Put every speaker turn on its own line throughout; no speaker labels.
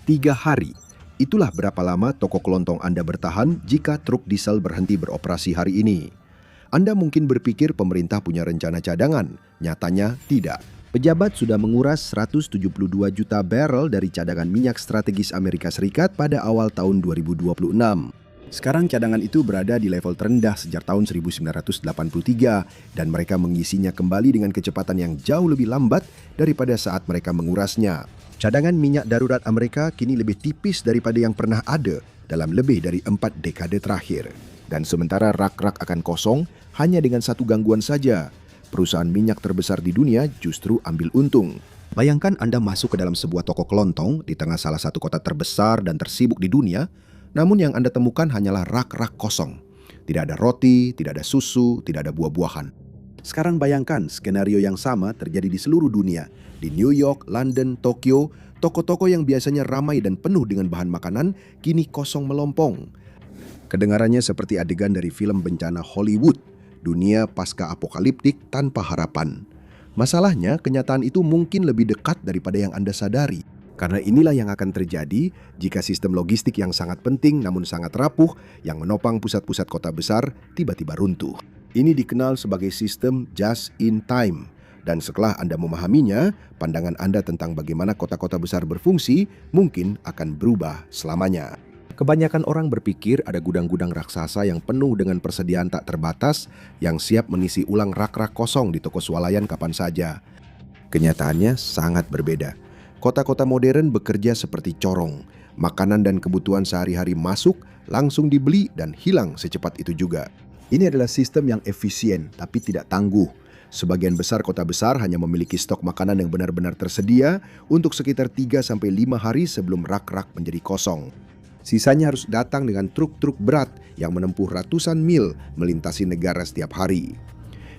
3 hari. Itulah berapa lama toko kelontong Anda bertahan jika truk diesel berhenti beroperasi hari ini. Anda mungkin berpikir pemerintah punya rencana cadangan, nyatanya tidak. Pejabat sudah menguras 172 juta barrel dari cadangan minyak strategis Amerika Serikat pada awal tahun 2026. Sekarang cadangan itu berada di level terendah sejak tahun 1983 dan mereka mengisinya kembali dengan kecepatan yang jauh lebih lambat daripada saat mereka mengurasnya. Cadangan minyak darurat Amerika kini lebih tipis daripada yang pernah ada dalam lebih dari 4 dekade terakhir. Dan sementara rak-rak akan kosong hanya dengan satu gangguan saja, perusahaan minyak terbesar di dunia justru ambil untung. Bayangkan Anda masuk ke dalam sebuah toko kelontong di tengah salah satu kota terbesar dan tersibuk di dunia, namun yang Anda temukan hanyalah rak-rak kosong. Tidak ada roti, tidak ada susu, tidak ada buah-buahan. Sekarang bayangkan skenario yang sama terjadi di seluruh dunia. Di New York, London, Tokyo, toko-toko yang biasanya ramai dan penuh dengan bahan makanan kini kosong melompong. Kedengarannya seperti adegan dari film bencana Hollywood, dunia pasca apokaliptik tanpa harapan. Masalahnya, kenyataan itu mungkin lebih dekat daripada yang Anda sadari. Karena inilah yang akan terjadi jika sistem logistik yang sangat penting namun sangat rapuh yang menopang pusat-pusat kota besar tiba-tiba runtuh. Ini dikenal sebagai sistem just in time. Dan setelah Anda memahaminya, pandangan Anda tentang bagaimana kota-kota besar berfungsi mungkin akan berubah selamanya. Kebanyakan orang berpikir ada gudang-gudang raksasa yang penuh dengan persediaan tak terbatas yang siap mengisi ulang rak-rak kosong di toko swalayan kapan saja. Kenyataannya sangat berbeda. Kota-kota modern bekerja seperti corong. Makanan dan kebutuhan sehari-hari masuk, langsung dibeli dan hilang secepat itu juga. Ini adalah sistem yang efisien tapi tidak tangguh. Sebagian besar kota besar hanya memiliki stok makanan yang benar-benar tersedia untuk sekitar 3-5 hari sebelum rak-rak menjadi kosong. Sisanya harus datang dengan truk-truk berat yang menempuh ratusan mil melintasi negara setiap hari.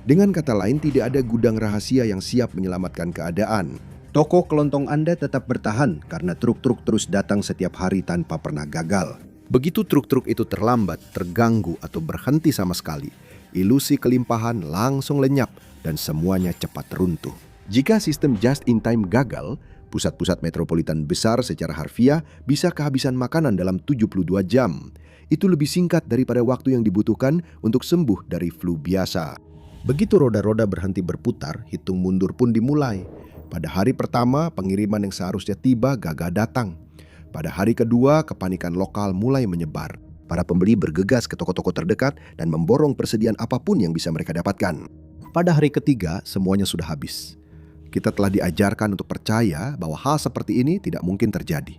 Dengan kata lain, tidak ada gudang rahasia yang siap menyelamatkan keadaan. Toko kelontong Anda tetap bertahan karena truk-truk terus datang setiap hari tanpa pernah gagal. Begitu truk-truk itu terlambat, terganggu, atau berhenti sama sekali, ilusi kelimpahan langsung lenyap dan semuanya cepat runtuh. Jika sistem just-in-time gagal, pusat-pusat metropolitan besar secara harfiah bisa kehabisan makanan dalam 72 jam. Itu lebih singkat daripada waktu yang dibutuhkan untuk sembuh dari flu biasa. Begitu roda-roda berhenti berputar, hitung mundur pun dimulai. Pada hari pertama, pengiriman yang seharusnya tiba gagal datang. Pada hari kedua, kepanikan lokal mulai menyebar. Para pembeli bergegas ke toko-toko terdekat dan memborong persediaan apapun yang bisa mereka dapatkan. Pada hari ketiga, semuanya sudah habis. Kita telah diajarkan untuk percaya bahwa hal seperti ini tidak mungkin terjadi.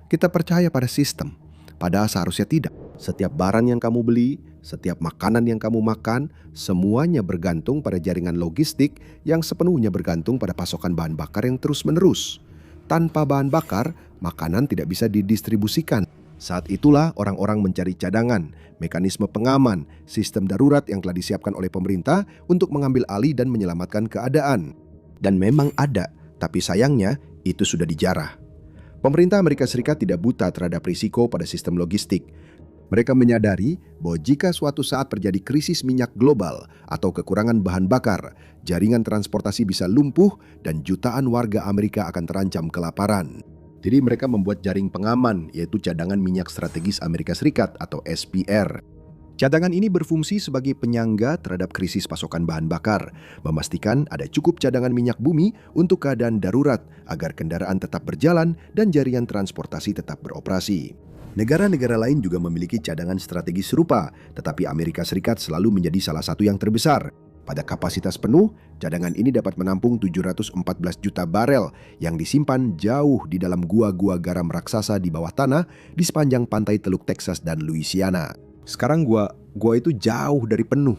Kita percaya pada sistem, padahal seharusnya tidak. Setiap barang yang kamu beli, setiap makanan yang kamu makan, semuanya bergantung pada jaringan logistik yang sepenuhnya bergantung pada pasokan bahan bakar yang terus-menerus. Tanpa bahan bakar, makanan tidak bisa didistribusikan. Saat itulah orang-orang mencari cadangan, mekanisme pengaman, sistem darurat yang telah disiapkan oleh pemerintah untuk mengambil alih dan menyelamatkan keadaan. Dan memang ada, tapi sayangnya itu sudah dijarah. Pemerintah Amerika Serikat tidak buta terhadap risiko pada sistem logistik. Mereka menyadari bahwa jika suatu saat terjadi krisis minyak global atau kekurangan bahan bakar, jaringan transportasi bisa lumpuh dan jutaan warga Amerika akan terancam kelaparan. Jadi mereka membuat jaring pengaman, yaitu cadangan minyak strategis Amerika Serikat atau SPR. Cadangan ini berfungsi sebagai penyangga terhadap krisis pasokan bahan bakar, memastikan ada cukup cadangan minyak bumi untuk keadaan darurat agar kendaraan tetap berjalan dan jaringan transportasi tetap beroperasi. Negara-negara lain juga memiliki cadangan strategis serupa, tetapi Amerika Serikat selalu menjadi salah satu yang terbesar. Pada kapasitas penuh, cadangan ini dapat menampung 714 juta barel yang disimpan jauh di dalam gua-gua garam raksasa di bawah tanah di sepanjang pantai Teluk Texas dan Louisiana. Sekarang gua itu jauh dari penuh,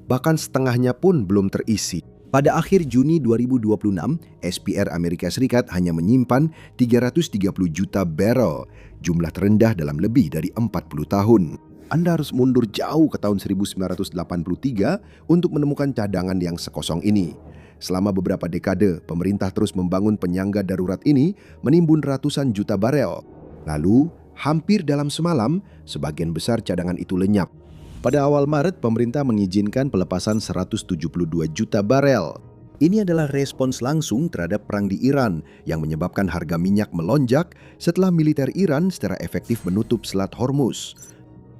bahkan setengahnya pun belum terisi. Pada akhir Juni 2026, SPR Amerika Serikat hanya menyimpan 330 juta barel, jumlah terendah dalam lebih dari 40 tahun. Anda harus mundur jauh ke tahun 1983 untuk menemukan cadangan yang sekosong ini. Selama beberapa dekade, pemerintah terus membangun penyangga darurat ini menimbun ratusan juta barel. Lalu, hampir dalam semalam, sebagian besar cadangan itu lenyap. Pada awal Maret, pemerintah mengizinkan pelepasan 172 juta barel. Ini adalah respons langsung terhadap perang di Iran yang menyebabkan harga minyak melonjak setelah militer Iran secara efektif menutup Selat Hormuz.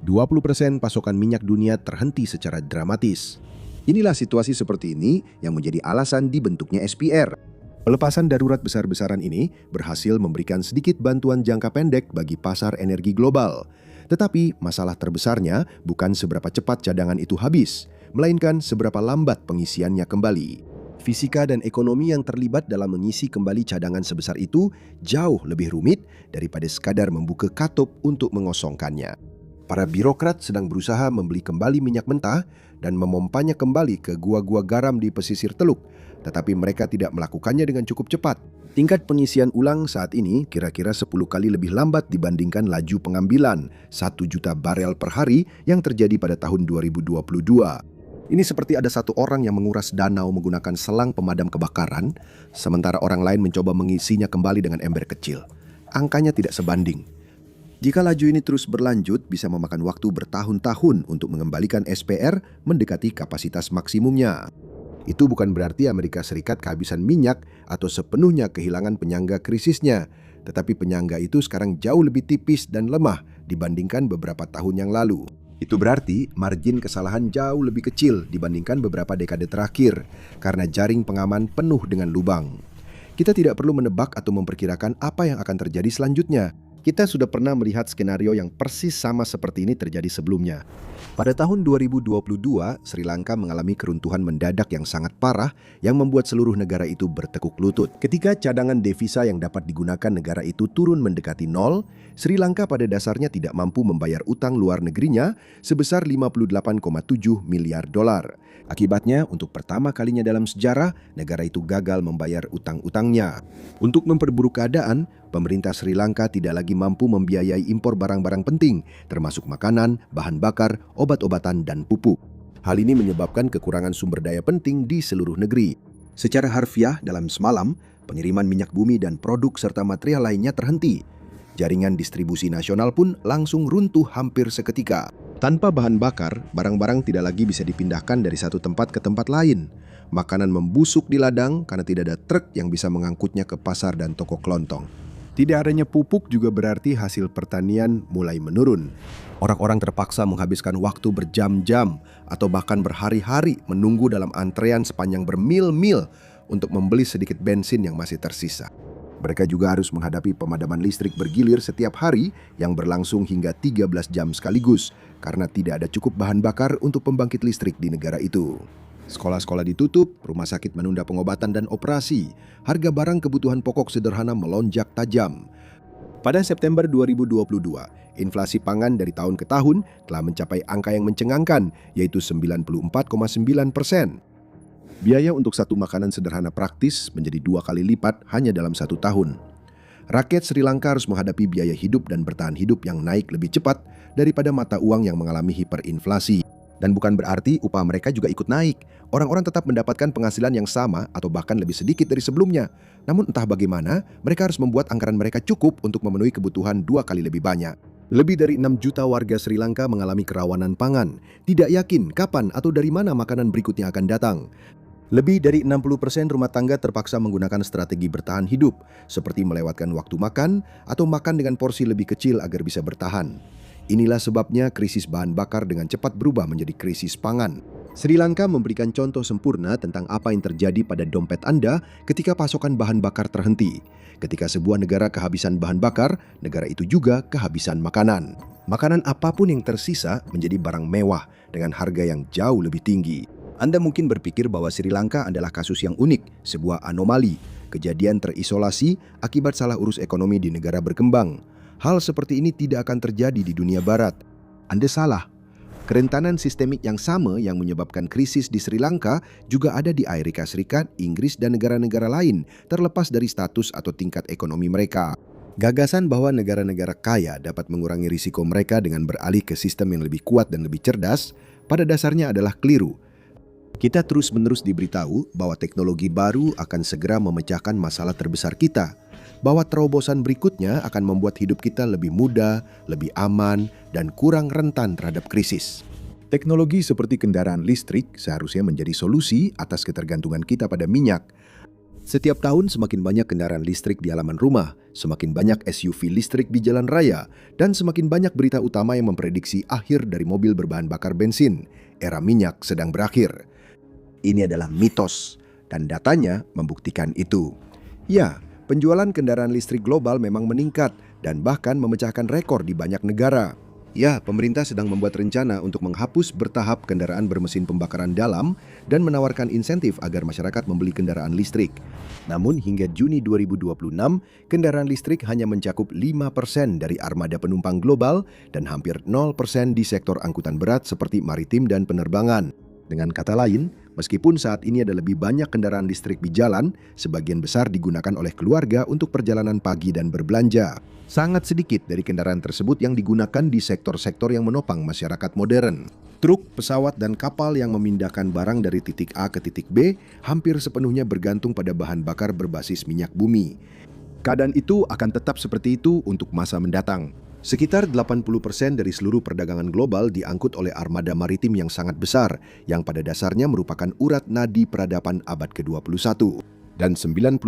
20% pasokan minyak dunia terhenti secara dramatis. Inilah situasi seperti ini yang menjadi alasan dibentuknya SPR. Pelepasan darurat besar-besaran ini berhasil memberikan sedikit bantuan jangka pendek bagi pasar energi global. Tetapi masalah terbesarnya bukan seberapa cepat cadangan itu habis, melainkan seberapa lambat pengisiannya kembali. Fisika dan ekonomi yang terlibat dalam mengisi kembali cadangan sebesar itu jauh lebih rumit daripada sekadar membuka katup untuk mengosongkannya. Para birokrat sedang berusaha membeli kembali minyak mentah dan memompanya kembali ke gua-gua garam di pesisir Teluk, tetapi mereka tidak melakukannya dengan cukup cepat. Tingkat pengisian ulang saat ini kira-kira 10 kali lebih lambat dibandingkan laju pengambilan 1 juta barel per hari yang terjadi pada tahun 2022. Ini seperti ada satu orang yang menguras danau menggunakan selang pemadam kebakaran, sementara orang lain mencoba mengisinya kembali dengan ember kecil. Angkanya tidak sebanding. Jika laju ini terus berlanjut, bisa memakan waktu bertahun-tahun untuk mengembalikan SPR mendekati kapasitas maksimumnya. Itu bukan berarti Amerika Serikat kehabisan minyak atau sepenuhnya kehilangan penyangga krisisnya, tetapi penyangga itu sekarang jauh lebih tipis dan lemah dibandingkan beberapa tahun yang lalu. Itu berarti margin kesalahan jauh lebih kecil dibandingkan beberapa dekade terakhir karena jaring pengaman penuh dengan lubang. Kita tidak perlu menebak atau memperkirakan apa yang akan terjadi selanjutnya. Kita sudah pernah melihat skenario yang persis sama seperti ini terjadi sebelumnya. Pada tahun 2022, Sri Lanka mengalami keruntuhan mendadak yang sangat parah yang membuat seluruh negara itu bertekuk lutut. Ketika cadangan devisa yang dapat digunakan negara itu turun mendekati nol, Sri Lanka pada dasarnya tidak mampu membayar utang luar negerinya sebesar 58,7 miliar dolar. Akibatnya, untuk pertama kalinya dalam sejarah, negara itu gagal membayar utang-utangnya. Untuk memperburuk keadaan, pemerintah Sri Lanka tidak lagi mampu membiayai impor barang-barang penting, termasuk makanan, bahan bakar, obat-obatan, dan pupuk. Hal ini menyebabkan kekurangan sumber daya penting di seluruh negeri. Secara harfiah, dalam semalam, pengiriman minyak bumi dan produk serta material lainnya terhenti. Jaringan distribusi nasional pun langsung runtuh hampir seketika. Tanpa bahan bakar, barang-barang tidak lagi bisa dipindahkan dari satu tempat ke tempat lain. Makanan membusuk di ladang karena tidak ada truk yang bisa mengangkutnya ke pasar dan toko kelontong. Tidak adanya pupuk juga berarti hasil pertanian mulai menurun. Orang-orang terpaksa menghabiskan waktu berjam-jam atau bahkan berhari-hari menunggu dalam antrean sepanjang bermil-mil untuk membeli sedikit bensin yang masih tersisa. Mereka juga harus menghadapi pemadaman listrik bergilir setiap hari yang berlangsung hingga 13 jam sekaligus karena tidak ada cukup bahan bakar untuk pembangkit listrik di negara itu. Sekolah-sekolah ditutup, rumah sakit menunda pengobatan dan operasi, harga barang kebutuhan pokok sederhana melonjak tajam. Pada September 2022, inflasi pangan dari tahun ke tahun telah mencapai angka yang mencengangkan, yaitu 94,9%. Biaya untuk satu makanan sederhana praktis menjadi 2 kali lipat hanya dalam 1 tahun. Rakyat Sri Lanka harus menghadapi biaya hidup dan bertahan hidup yang naik lebih cepat daripada mata uang yang mengalami hiperinflasi. Dan bukan berarti upah mereka juga ikut naik. Orang-orang tetap mendapatkan penghasilan yang sama atau bahkan lebih sedikit dari sebelumnya. Namun entah bagaimana, mereka harus membuat anggaran mereka cukup untuk memenuhi kebutuhan 2 kali lebih banyak. Lebih dari 6 juta warga Sri Lanka mengalami kerawanan pangan. Tidak yakin kapan atau dari mana makanan berikutnya akan datang. Lebih dari 60% rumah tangga terpaksa menggunakan strategi bertahan hidup, seperti melewatkan waktu makan atau makan dengan porsi lebih kecil agar bisa bertahan. Inilah sebabnya krisis bahan bakar dengan cepat berubah menjadi krisis pangan. Sri Lanka memberikan contoh sempurna tentang apa yang terjadi pada dompet Anda ketika pasokan bahan bakar terhenti. Ketika sebuah negara kehabisan bahan bakar, negara itu juga kehabisan makanan. Makanan apapun yang tersisa menjadi barang mewah dengan harga yang jauh lebih tinggi. Anda mungkin berpikir bahwa Sri Lanka adalah kasus yang unik, sebuah anomali, kejadian terisolasi akibat salah urus ekonomi di negara berkembang. Hal seperti ini tidak akan terjadi di dunia barat. Anda salah. Kerentanan sistemik yang sama yang menyebabkan krisis di Sri Lanka juga ada di Amerika Serikat, Inggris, dan negara-negara lain, terlepas dari status atau tingkat ekonomi mereka. Gagasan bahwa negara-negara kaya dapat mengurangi risiko mereka dengan beralih ke sistem yang lebih kuat dan lebih cerdas, pada dasarnya adalah keliru. Kita terus-menerus diberitahu bahwa teknologi baru akan segera memecahkan masalah terbesar kita, bahwa terobosan berikutnya akan membuat hidup kita lebih mudah, lebih aman, dan kurang rentan terhadap krisis.
Teknologi seperti kendaraan listrik seharusnya menjadi solusi atas ketergantungan kita pada minyak.
Setiap tahun semakin banyak kendaraan listrik di halaman rumah, semakin banyak SUV listrik di jalan raya, dan semakin banyak berita utama yang memprediksi akhir dari mobil berbahan bakar bensin. Era minyak sedang berakhir. Ini adalah mitos, dan datanya membuktikan itu. Ya, penjualan kendaraan listrik global memang meningkat dan bahkan memecahkan rekor di banyak negara. Ya, pemerintah sedang membuat rencana untuk menghapus bertahap kendaraan bermesin pembakaran dalam dan menawarkan insentif agar masyarakat membeli kendaraan listrik. Namun hingga Juni 2026, kendaraan listrik hanya mencakup 5% dari armada penumpang global dan hampir 0% di sektor angkutan berat seperti maritim dan penerbangan. Dengan kata lain, meskipun saat ini ada lebih banyak kendaraan listrik di jalan, sebagian besar digunakan oleh keluarga untuk perjalanan pagi dan berbelanja. Sangat sedikit dari kendaraan tersebut yang digunakan di sektor-sektor yang menopang masyarakat modern. Truk, pesawat, dan kapal yang memindahkan barang dari titik A ke titik B hampir sepenuhnya bergantung pada bahan bakar berbasis minyak bumi. Keadaan itu akan tetap seperti itu untuk masa mendatang. Sekitar 80% dari seluruh perdagangan global diangkut oleh armada maritim yang sangat besar, yang pada dasarnya merupakan urat nadi peradaban abad ke-21. Dan 99%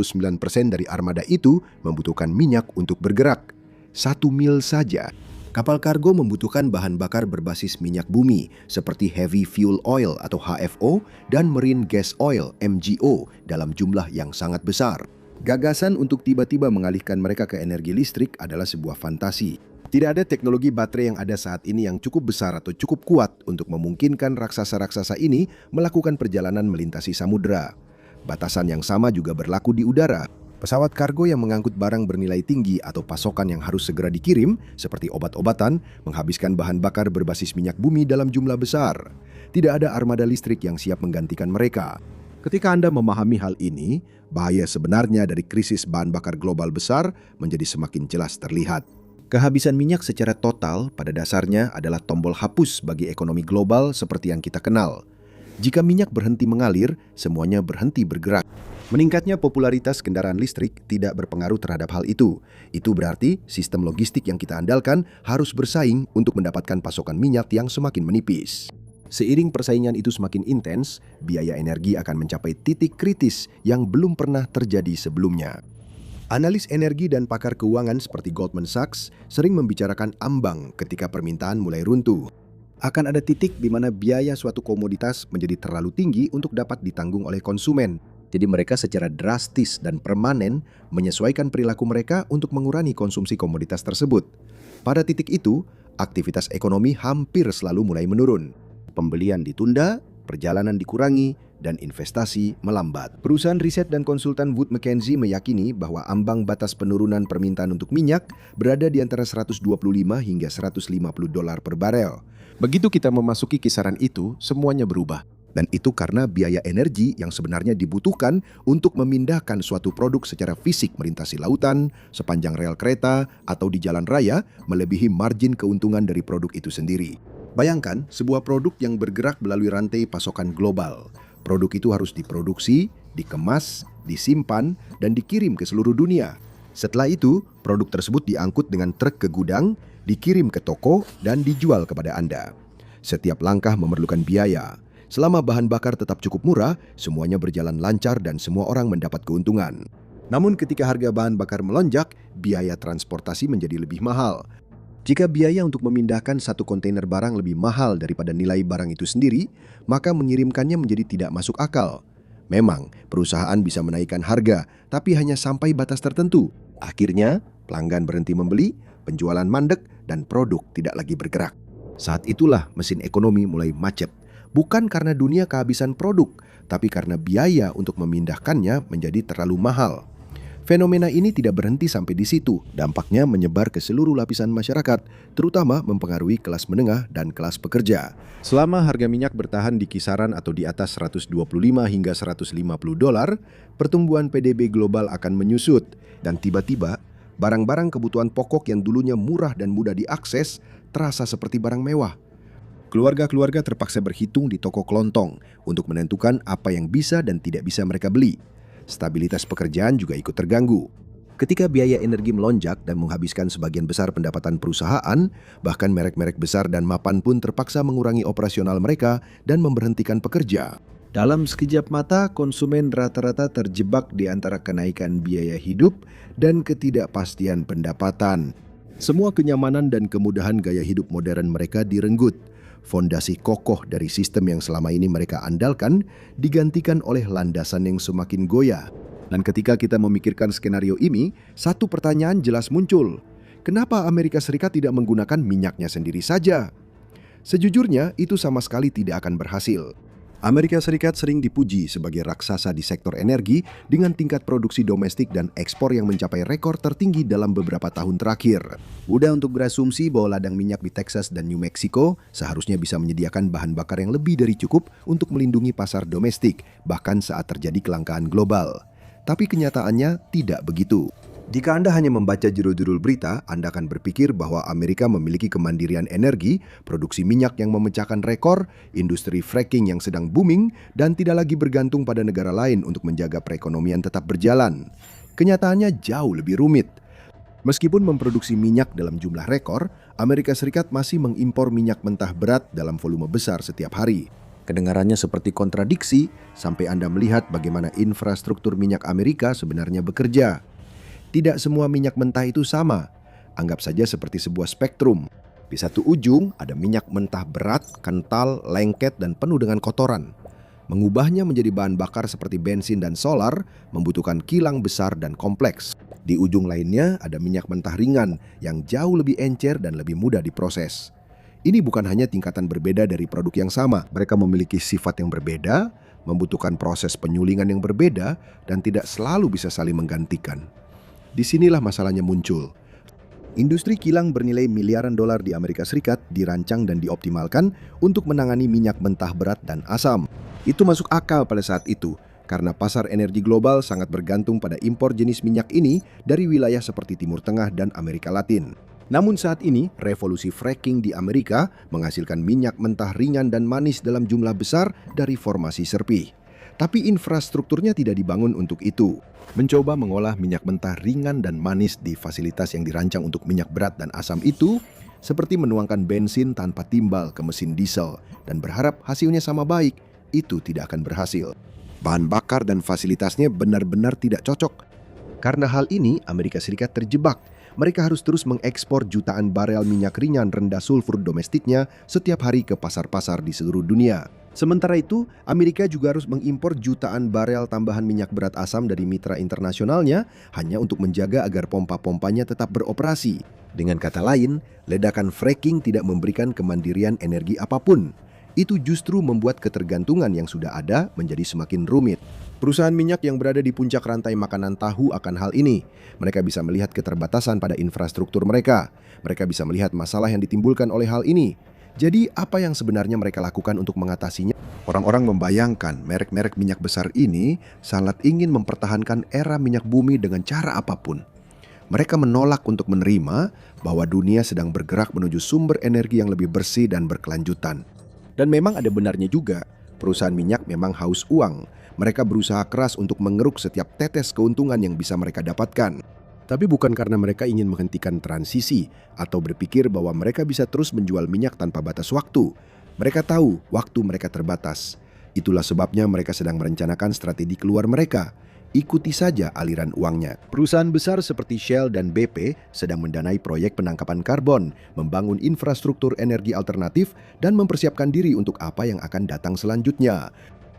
dari armada itu membutuhkan minyak untuk bergerak. 1 mil saja. Kapal kargo membutuhkan bahan bakar berbasis minyak bumi, seperti heavy fuel oil atau HFO dan marine gas oil MGO dalam jumlah yang sangat besar. Gagasan untuk tiba-tiba mengalihkan mereka ke energi listrik adalah sebuah fantasi. Tidak ada teknologi baterai yang ada saat ini yang cukup besar atau cukup kuat untuk memungkinkan raksasa-raksasa ini melakukan perjalanan melintasi samudera. Batasan yang sama juga berlaku di udara. Pesawat kargo yang mengangkut barang bernilai tinggi atau pasokan yang harus segera dikirim, seperti obat-obatan, menghabiskan bahan bakar berbasis minyak bumi dalam jumlah besar. Tidak ada armada listrik yang siap menggantikan mereka. Ketika Anda memahami hal ini, bahaya sebenarnya dari krisis bahan bakar global besar menjadi semakin jelas terlihat. Kehabisan minyak secara total pada dasarnya adalah tombol hapus bagi ekonomi global seperti yang kita kenal. Jika minyak berhenti mengalir, semuanya berhenti bergerak. Meningkatnya popularitas kendaraan listrik tidak berpengaruh terhadap hal itu. Itu berarti sistem logistik yang kita andalkan harus bersaing untuk mendapatkan pasokan minyak yang semakin menipis. Seiring persaingan itu semakin intens, biaya energi akan mencapai titik kritis yang belum pernah terjadi sebelumnya. Analis energi dan pakar keuangan seperti Goldman Sachs sering membicarakan ambang ketika permintaan mulai runtuh. Akan ada titik di mana biaya suatu komoditas menjadi terlalu tinggi untuk dapat ditanggung oleh konsumen. Jadi mereka secara drastis dan permanen menyesuaikan perilaku mereka untuk mengurangi konsumsi komoditas tersebut. Pada titik itu, aktivitas ekonomi hampir selalu mulai menurun. Pembelian ditunda, perjalanan dikurangi, dan investasi melambat. Perusahaan riset dan konsultan Wood Mackenzie meyakini bahwa ambang batas penurunan permintaan untuk minyak berada di antara 125 hingga 150 dolar per barel. Begitu kita memasuki kisaran itu, semuanya berubah. Dan itu karena biaya energi yang sebenarnya dibutuhkan untuk memindahkan suatu produk secara fisik melintasi lautan, sepanjang rel kereta, atau di jalan raya, melebihi margin keuntungan dari produk itu sendiri. Bayangkan sebuah produk yang bergerak melalui rantai pasokan global. Produk itu harus diproduksi, dikemas, disimpan, dan dikirim ke seluruh dunia. Setelah itu, produk tersebut diangkut dengan truk ke gudang, dikirim ke toko, dan dijual kepada Anda. Setiap langkah memerlukan biaya. Selama bahan bakar tetap cukup murah, semuanya berjalan lancar dan semua orang mendapat keuntungan. Namun ketika harga bahan bakar melonjak, biaya transportasi menjadi lebih mahal. Jika biaya untuk memindahkan satu kontainer barang lebih mahal daripada nilai barang itu sendiri, maka mengirimkannya menjadi tidak masuk akal. Memang, perusahaan bisa menaikkan harga, tapi hanya sampai batas tertentu. Akhirnya, pelanggan berhenti membeli, penjualan mandek, dan produk tidak lagi bergerak. Saat itulah mesin ekonomi mulai macet. Bukan karena dunia kehabisan produk, tapi karena biaya untuk memindahkannya menjadi terlalu mahal. Fenomena ini tidak berhenti sampai di situ. Dampaknya menyebar ke seluruh lapisan masyarakat, terutama mempengaruhi kelas menengah dan kelas pekerja. Selama harga minyak bertahan di kisaran atau di atas 125 hingga 150 dolar, pertumbuhan PDB global akan menyusut. Dan tiba-tiba, barang-barang kebutuhan pokok yang dulunya murah dan mudah diakses, terasa seperti barang mewah. Keluarga-keluarga terpaksa berhitung di toko kelontong untuk menentukan apa yang bisa dan tidak bisa mereka beli. Stabilitas pekerjaan juga ikut terganggu. Ketika biaya energi melonjak dan menghabiskan sebagian besar pendapatan perusahaan, bahkan merek-merek besar dan mapan pun terpaksa mengurangi operasional mereka dan memberhentikan pekerja. Dalam sekejap mata, konsumen rata-rata terjebak di antara kenaikan biaya hidup dan ketidakpastian pendapatan. Semua kenyamanan dan kemudahan gaya hidup modern mereka direnggut. Fondasi kokoh dari sistem yang selama ini mereka andalkan digantikan oleh landasan yang semakin goyah. Dan ketika kita memikirkan skenario ini, satu pertanyaan jelas muncul. Kenapa Amerika Serikat tidak menggunakan minyaknya sendiri saja? Sejujurnya, itu sama sekali tidak akan berhasil. Amerika Serikat sering dipuji sebagai raksasa di sektor energi dengan tingkat produksi domestik dan ekspor yang mencapai rekor tertinggi dalam beberapa tahun terakhir. Mudah untuk berasumsi bahwa ladang minyak di Texas dan New Mexico seharusnya bisa menyediakan bahan bakar yang lebih dari cukup untuk melindungi pasar domestik, bahkan saat terjadi kelangkaan global. Tapi kenyataannya tidak begitu. Jika Anda hanya membaca judul-judul berita, Anda akan berpikir bahwa Amerika memiliki kemandirian energi, produksi minyak yang memecahkan rekor, industri fracking yang sedang booming, dan tidak lagi bergantung pada negara lain untuk menjaga perekonomian tetap berjalan. Kenyataannya jauh lebih rumit. Meskipun memproduksi minyak dalam jumlah rekor, Amerika Serikat masih mengimpor minyak mentah berat dalam volume besar setiap hari. Kedengarannya seperti kontradiksi sampai Anda melihat bagaimana infrastruktur minyak Amerika sebenarnya bekerja. Tidak semua minyak mentah itu sama. Anggap saja seperti sebuah spektrum. Di satu ujung ada minyak mentah berat, kental, lengket, dan penuh dengan kotoran. Mengubahnya menjadi bahan bakar seperti bensin dan solar membutuhkan kilang besar dan kompleks. Di ujung lainnya ada minyak mentah ringan yang jauh lebih encer dan lebih mudah diproses. Ini bukan hanya tingkatan berbeda dari produk yang sama. Mereka memiliki sifat yang berbeda, membutuhkan proses penyulingan yang berbeda, dan tidak selalu bisa saling menggantikan. Disinilah masalahnya muncul. Industri kilang bernilai miliaran dolar di Amerika Serikat dirancang dan dioptimalkan untuk menangani minyak mentah berat dan asam. Itu masuk akal pada saat itu, karena pasar energi global sangat bergantung pada impor jenis minyak ini dari wilayah seperti Timur Tengah dan Amerika Latin. Namun saat ini, revolusi fracking di Amerika menghasilkan minyak mentah ringan dan manis dalam jumlah besar dari formasi serpih. Tapi infrastrukturnya tidak dibangun untuk itu. Mencoba mengolah minyak mentah ringan dan manis di fasilitas yang dirancang untuk minyak berat dan asam itu, seperti menuangkan bensin tanpa timbal ke mesin diesel dan berharap hasilnya sama baik, itu tidak akan berhasil. Bahan bakar dan fasilitasnya benar-benar tidak cocok. Karena hal ini, Amerika Serikat terjebak. Mereka harus terus mengekspor jutaan barel minyak ringan rendah sulfur domestiknya setiap hari ke pasar-pasar di seluruh dunia. Sementara itu, Amerika juga harus mengimpor jutaan barel tambahan minyak berat asam dari mitra internasionalnya hanya untuk menjaga agar pompa-pompanya tetap beroperasi. Dengan kata lain, ledakan fracking tidak memberikan kemandirian energi apapun. Itu justru membuat ketergantungan yang sudah ada menjadi semakin rumit. Perusahaan minyak yang berada di puncak rantai makanan tahu akan hal ini. Mereka bisa melihat keterbatasan pada infrastruktur mereka. Mereka bisa melihat masalah yang ditimbulkan oleh hal ini. Jadi apa yang sebenarnya mereka lakukan untuk mengatasinya? Orang-orang membayangkan merek-merek minyak besar ini sangat ingin mempertahankan era minyak bumi dengan cara apapun. Mereka menolak untuk menerima bahwa dunia sedang bergerak menuju sumber energi yang lebih bersih dan berkelanjutan. Dan memang ada benarnya juga, perusahaan minyak memang haus uang. Mereka berusaha keras untuk mengeruk setiap tetes keuntungan yang bisa mereka dapatkan. Tapi bukan karena mereka ingin menghentikan transisi atau berpikir bahwa mereka bisa terus menjual minyak tanpa batas waktu. Mereka tahu waktu mereka terbatas. Itulah sebabnya mereka sedang merencanakan strategi keluar mereka. Ikuti saja aliran uangnya. Perusahaan besar seperti Shell dan BP sedang mendanai proyek penangkapan karbon, membangun infrastruktur energi alternatif, dan mempersiapkan diri untuk apa yang akan datang selanjutnya.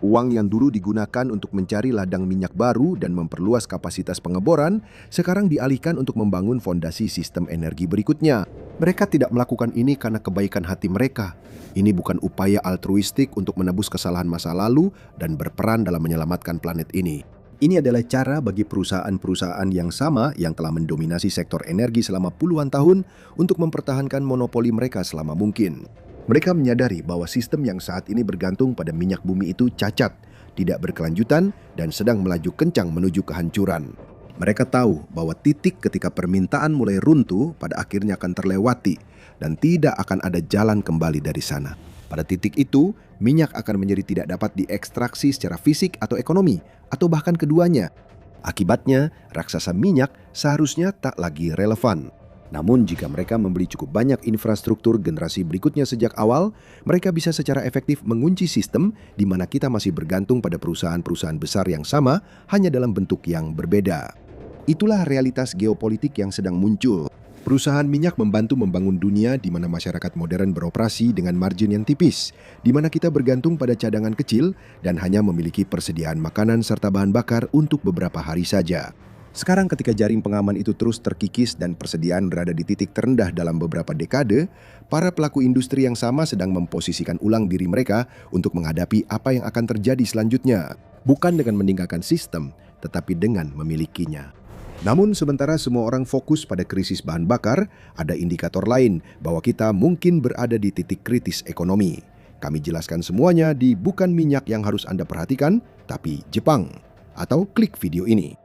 Uang yang dulu digunakan untuk mencari ladang minyak baru dan memperluas kapasitas pengeboran, sekarang dialihkan untuk membangun fondasi sistem energi berikutnya. Mereka tidak melakukan ini karena kebaikan hati mereka. Ini bukan upaya altruistik untuk menebus kesalahan masa lalu dan berperan dalam menyelamatkan planet ini. Ini adalah cara bagi perusahaan-perusahaan yang sama yang telah mendominasi sektor energi selama puluhan tahun untuk mempertahankan monopoli mereka selama mungkin. Mereka menyadari bahwa sistem yang saat ini bergantung pada minyak bumi itu cacat, tidak berkelanjutan, dan sedang melaju kencang menuju kehancuran. Mereka tahu bahwa titik ketika permintaan mulai runtuh pada akhirnya akan terlewati dan tidak akan ada jalan kembali dari sana. Pada titik itu, minyak akan menjadi tidak dapat diekstraksi secara fisik atau ekonomi, atau bahkan keduanya. Akibatnya, raksasa minyak seharusnya tak lagi relevan. Namun jika mereka membeli cukup banyak infrastruktur generasi berikutnya sejak awal, mereka bisa secara efektif mengunci sistem di mana kita masih bergantung pada perusahaan-perusahaan besar yang sama, hanya dalam bentuk yang berbeda. Itulah realitas geopolitik yang sedang muncul. Perusahaan minyak membantu membangun dunia di mana masyarakat modern beroperasi dengan margin yang tipis, di mana kita bergantung pada cadangan kecil dan hanya memiliki persediaan makanan serta bahan bakar untuk beberapa hari saja. Sekarang ketika jaring pengaman itu terus terkikis dan persediaan berada di titik terendah dalam beberapa dekade, para pelaku industri yang sama sedang memposisikan ulang diri mereka untuk menghadapi apa yang akan terjadi selanjutnya. Bukan dengan meninggalkan sistem, tetapi dengan memilikinya. Namun sementara semua orang fokus pada krisis bahan bakar, ada indikator lain bahwa kita mungkin berada di titik kritis ekonomi. Kami jelaskan semuanya di Bukan Minyak yang harus Anda perhatikan, tapi Jepang. Atau klik video ini.